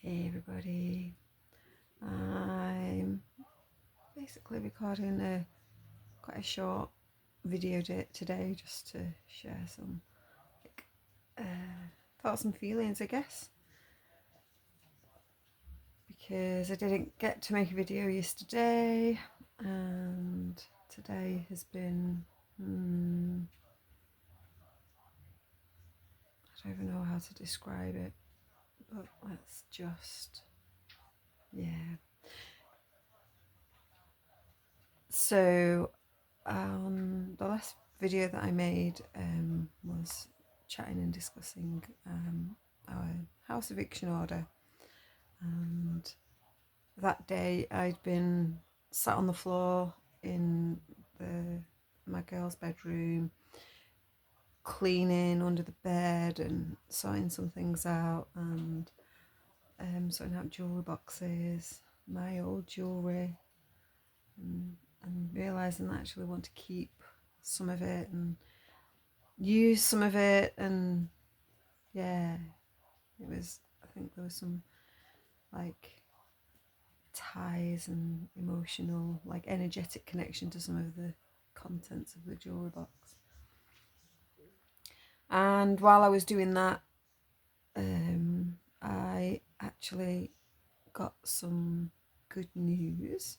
Hey everybody, I'm basically recording quite a short video today just to share some thoughts and feelings, I guess, because I didn't get to make a video yesterday and today has been, I don't even know how to describe it, but let's just, So the last video that I made was chatting and discussing our house eviction order, and that day I'd been sat on the floor in my girl's bedroom, cleaning under the bed and sorting some things out, and sorting out jewellery boxes, my old jewellery, and realising I actually want to keep some of it and use some of it. And yeah, it was, I think there was some like ties and emotional, like energetic connection to some of the contents of the jewellery box. And while I was doing that, I actually got some good news.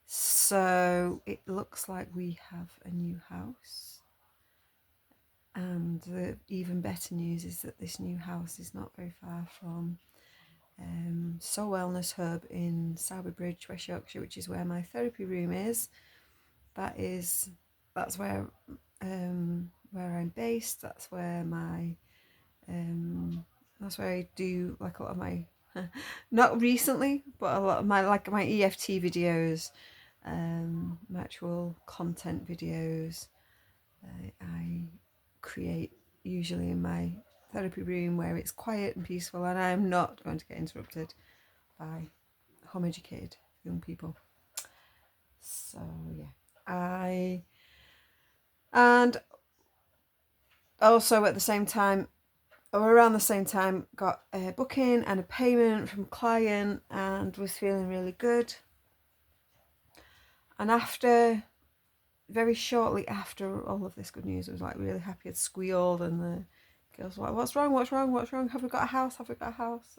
So it looks like we have a new house, and the even better news is that this new house is not very far from Soul Wellness Hub in Sowerby Bridge, West Yorkshire, which is where my therapy room is. That's where I'm based. That's where I do like a lot of my not recently, but a lot of my EFT videos, my actual content videos. I create usually in my therapy room where it's quiet and peaceful, and I'm not going to get interrupted by home-educated young people. So yeah, and also at the same time, or around the same time, got a booking and a payment from a client and was feeling really good. And very shortly after all of this good news, I was like really happy. I'd squealed, and the girls were like, "What's wrong? What's wrong? What's wrong? Have we got a house? Have we got a house?"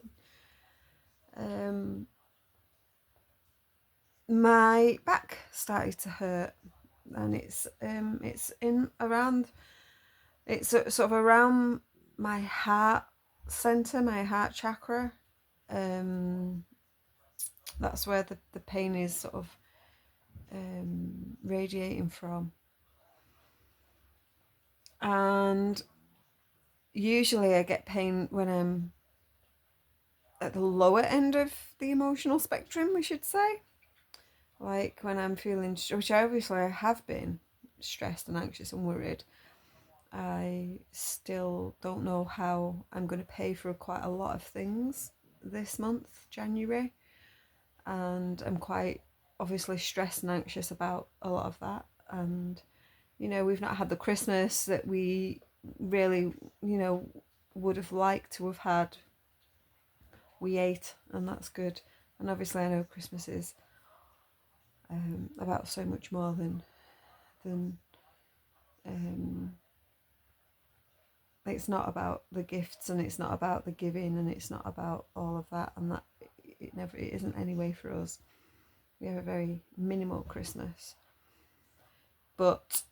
My back started to hurt, and it's sort of around my heart center, my heart chakra. That's where the pain is sort of radiating from. And usually I get pain when I'm at the lower end of the emotional spectrum, we should say. Like when I'm feeling, which obviously I have been stressed and anxious and worried. I still don't know how I'm going to pay for quite a lot of things this month, January. And I'm quite obviously stressed and anxious about a lot of that. And, we've not had the Christmas that we really, would have liked to have had. We ate, and that's good. And obviously I know Christmas is about so much more than it's not about the gifts, and it's not about the giving, and it's not about all of that, and that it isn't anyway for us. We have a very minimal Christmas, but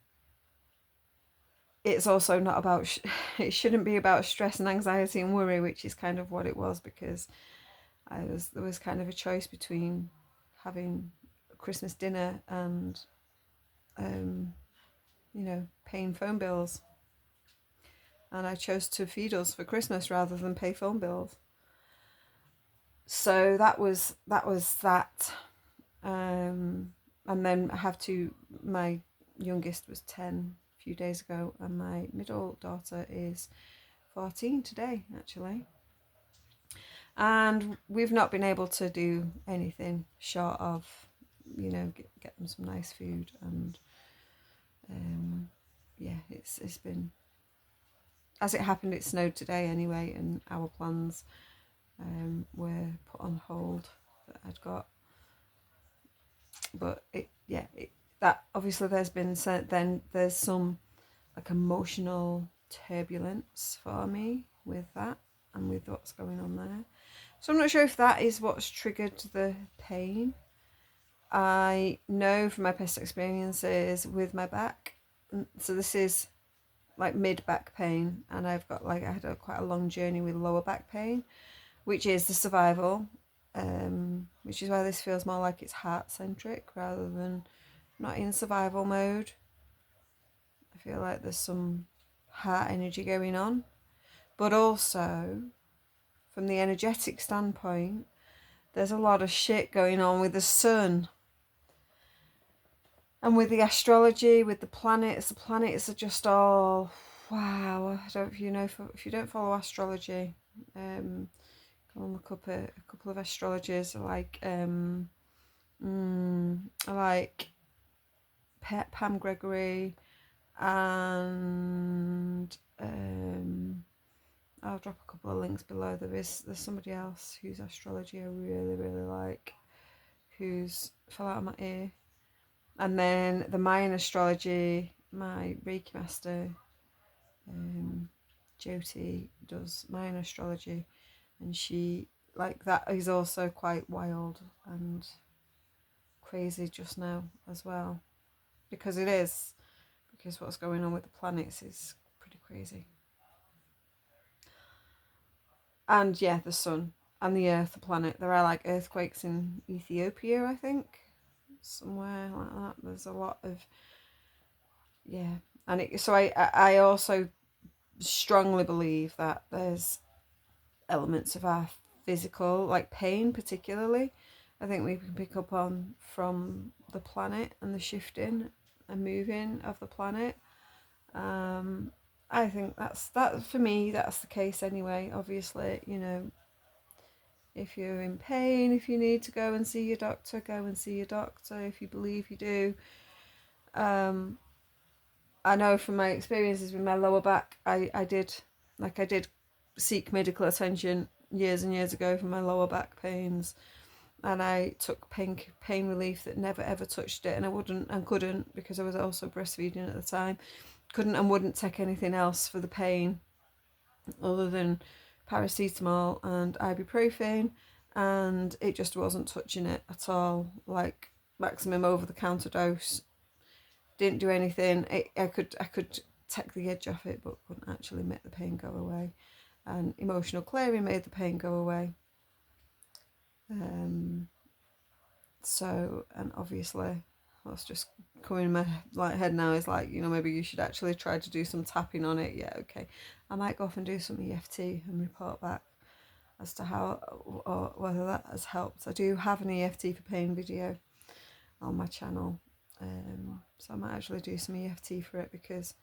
it's also not about it shouldn't be about stress and anxiety and worry, which is kind of what it was, because there was kind of a choice between having Christmas dinner and paying phone bills, and I chose to feed us for Christmas rather than pay phone bills. So that was that. And then I have my youngest was 10 a few days ago, and my middle daughter is 14 today, actually. And we've not been able to do anything short of, get them some nice food. And it's been, as it happened, it snowed today anyway, and our plans were put on hold that I'd got. But that obviously there's been then there's some like emotional turbulence for me with that and with what's going on there. So I'm not sure if that is what's triggered the pain. I know from my past experiences with my back, so this is like mid back pain, and I had quite a long journey with lower back pain, which is the survival, which is why this feels more like it's heart centric rather than not in survival mode. I feel like there's some heart energy going on, but also from the energetic standpoint, there's a lot of shit going on with the sun and with the astrology, with the planets. The planets are just all wow. I don't know if you know, if you don't follow astrology, go and look up a couple of astrologers like Pam Gregory, and I'll drop a couple of links below. There's somebody else whose astrology I really, really like, who's fell out of my ear. And then the Mayan astrology, my Reiki master, Jyoti, does Mayan astrology, and she, like, that is also quite wild and crazy just now as well, because what's going on with the planets is pretty crazy. And yeah, the sun and the earth, the planet. There are like earthquakes in Ethiopia, I think, somewhere like that. There's a lot of, yeah. And so I also strongly believe that there's elements of our physical, like pain particularly, I think we can pick up on from the planet and the shifting and moving of the planet. I think that for me, that's the case anyway. Obviously, you know, if you're in pain, if you need to go and see your doctor, go and see your doctor if you believe you do. I know from my experiences with my lower back, I did seek medical attention years and years ago for my lower back pains, and I took pain relief that never ever touched it, and I couldn't because I was also breastfeeding at the time. Couldn't and wouldn't take anything else for the pain other than paracetamol and ibuprofen, and it just wasn't touching it at all. Like maximum over the counter dose, didn't do anything. I could take the edge off it, but couldn't actually make the pain go away. And emotional clearing made the pain go away. So, and obviously, what's just coming in my head now is like, you know, maybe you should actually try to do some tapping on it. Yeah, okay. I might go off and do some EFT and report back as to how or whether that has helped. I do have an EFT for pain video on my channel, so I might actually do some EFT for it because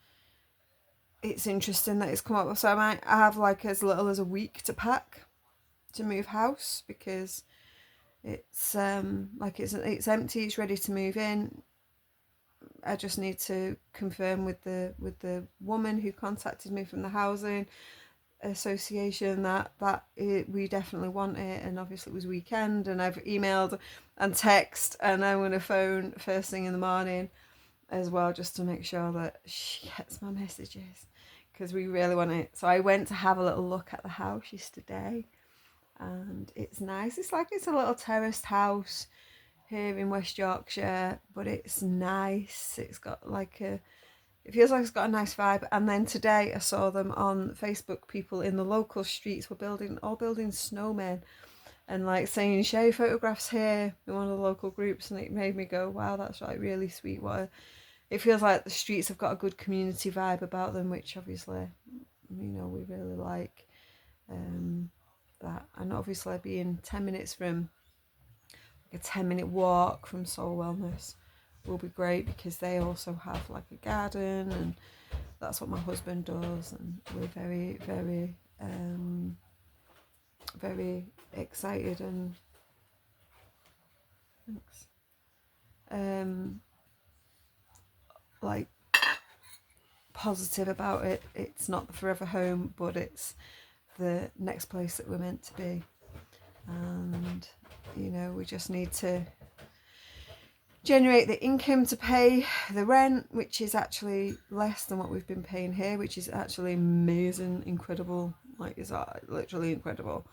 it's interesting that it's come up. So I might have like as little as a week to pack to move house because it's it's empty, it's ready to move in. I just need to confirm with the woman who contacted me from the housing association that we definitely want it, and obviously it was weekend, and I've emailed and text, and I'm going to phone first thing in the morning as well just to make sure that she gets my messages because we really want it. So I went to have a little look at the house yesterday, and it's nice. It's a little terraced house here in West Yorkshire, but it's nice. It's got it feels like it's got a nice vibe. And then today I saw them on Facebook. People in the local streets were building snowmen and like saying share photographs here in one of the local groups, and it made me go, wow, that's like really sweet. It feels like the streets have got a good community vibe about them, which obviously, you know, we really like that. And obviously being 10 minutes from a 10-minute walk from Soul Wellness will be great because they also have like a garden, and that's what my husband does, and we're very, very very excited and thanks like positive about it. It's not the forever home, but it's the next place that we're meant to be. and you know, we just need to generate the income to pay the rent, which is actually less than what we've been paying here, which is actually amazing, incredible. Like, it's literally incredible.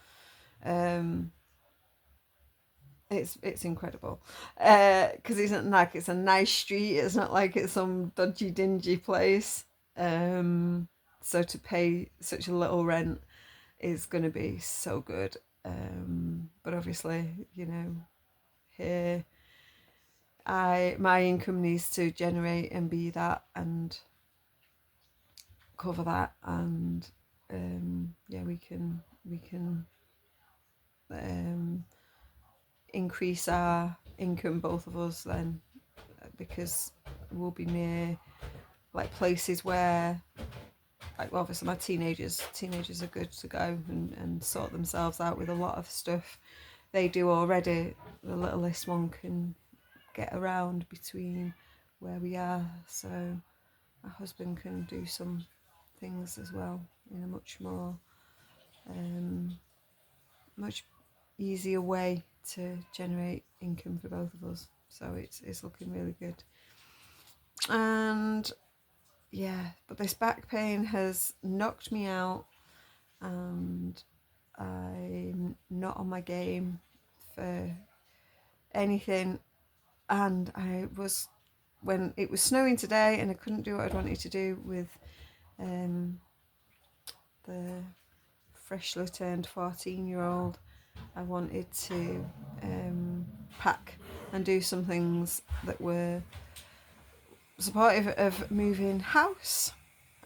It's incredible, because it's not like it's a nice street. It's not like it's some dodgy, dingy place. So to pay such a little rent is going to be so good. But obviously, you know, here my income needs to generate and be that and cover that, and yeah, we can increase our income, both of us, then, because we'll be near like places where, like, well, obviously my teenagers are good to go and sort themselves out with a lot of stuff they do already. The littlest one can get around between where we are, so my husband can do some things as well in a much more much easier way to generate income for both of us. So it's looking really good. And yeah, but this back pain has knocked me out, and I'm not on my game for anything. And I was, when it was snowing today and I couldn't do what I'd wanted to do with the freshly turned 14-year-old, I wanted to pack and do some things that were supportive of moving house,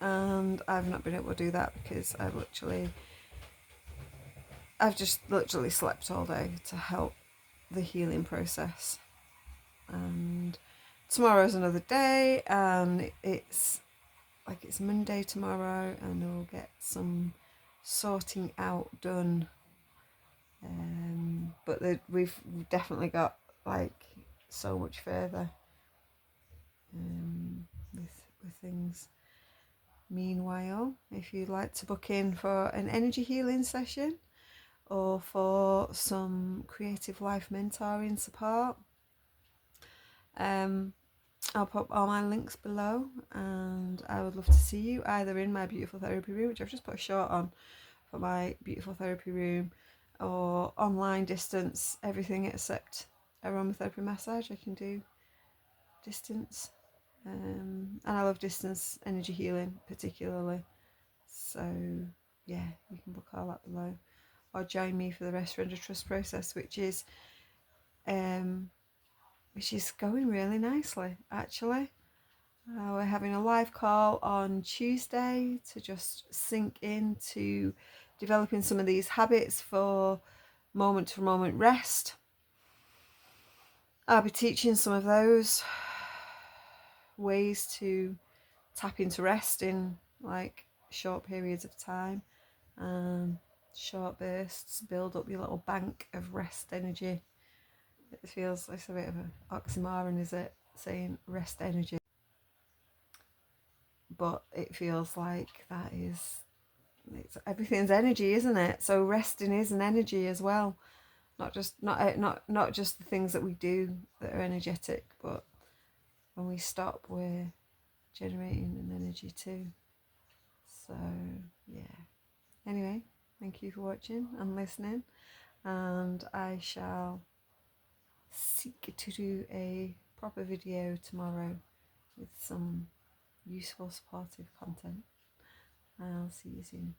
and I've not been able to do that because I've just literally slept all day to help the healing process. And tomorrow's another day, and it's Monday tomorrow, and we'll get some sorting out done. But we've definitely got like so much further with things. Meanwhile, if you'd like to book in for an energy healing session or for some creative life mentoring support, I'll put all my links below, and I would love to see you either in my beautiful therapy room, which I've just put a short on for my beautiful therapy room, or online, distance, everything except aromatherapy massage I can do distance. And I love distance energy healing particularly. So yeah, you can book all that below, or join me for the Rest Surrender Trust process, which is going really nicely, actually. We're having a live call on Tuesday to just sink into developing some of these habits for moment to moment rest. I'll be teaching some of those ways to tap into rest in like short periods of time, short bursts, build up your little bank of rest energy. It feels like a bit of an oxymoron, is it, saying rest energy? But it feels like everything's energy, isn't it? So resting is an energy as well, not just the things that we do that are energetic, but when we stop, we're generating an energy too. So yeah, anyway, thank you for watching and listening, and I shall seek to do a proper video tomorrow with some useful supportive content. I'll see you soon.